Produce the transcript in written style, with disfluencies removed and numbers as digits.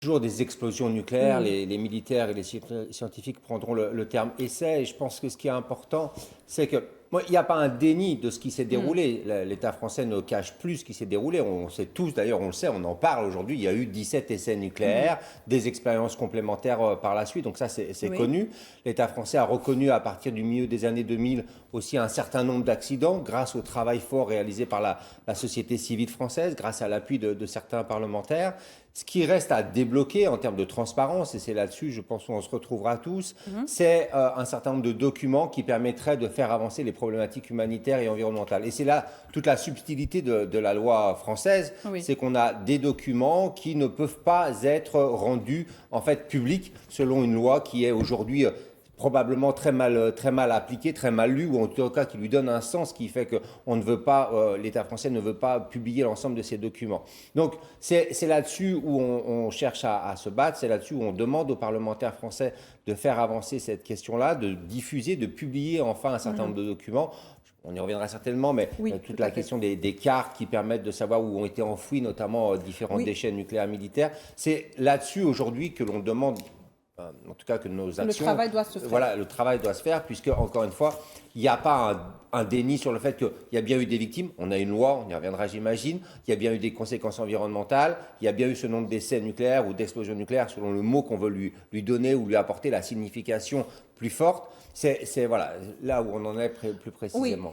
Toujours des explosions nucléaires, les militaires et les scientifiques prendront le terme essai. Et je pense que ce qui est important, c'est que moi, il n'y a pas un déni de ce qui s'est déroulé. L'État français ne cache plus ce qui s'est déroulé. On sait tous, d'ailleurs, on le sait, on en parle aujourd'hui. Il y a eu 17 essais nucléaires, des expériences complémentaires par la suite. Donc ça, c'est Oui. connu. L'État français a reconnu à partir du milieu des années 2000 aussi un certain nombre d'accidents grâce au travail fort réalisé par la société civile française, grâce à l'appui de certains parlementaires. Ce qui reste à débloquer en termes de transparence, et c'est là-dessus, je pense qu'on se retrouvera tous, c'est un certain nombre de documents qui permettraient de faire avancer les problématiques humanitaires et environnementales. Et c'est là toute la subtilité de la loi française, Oui. c'est qu'on a des documents qui ne peuvent pas être rendus en fait publics selon une loi qui est aujourd'hui probablement très mal appliqué, très mal lu, ou en tout cas qui lui donne un sens qui fait que on ne veut pas, l'État français ne veut pas publier l'ensemble de ces documents. Donc c'est là-dessus où on cherche à se battre, c'est là-dessus où on demande aux parlementaires français de faire avancer cette question-là, de diffuser, de publier enfin un certain nombre de documents. On y reviendra certainement, mais Oui, toute tout à la fait. question des cartes qui permettent de savoir où ont été enfouis, notamment différents Oui. déchets nucléaires militaires, c'est là-dessus aujourd'hui que l'on demande en tout cas que nos Le actions, travail doit se faire. voilà, le travail doit se faire, puisque, encore une fois, il n'y a pas un déni sur le fait qu'il y a bien eu des victimes, on a une loi, on y reviendra j'imagine, il y a bien eu des conséquences environnementales, il y a bien eu ce nombre d'essais nucléaires ou d'explosions nucléaires, selon le mot qu'on veut lui donner ou lui apporter la signification plus forte. C'est voilà, là où on en est plus Oui, précisément.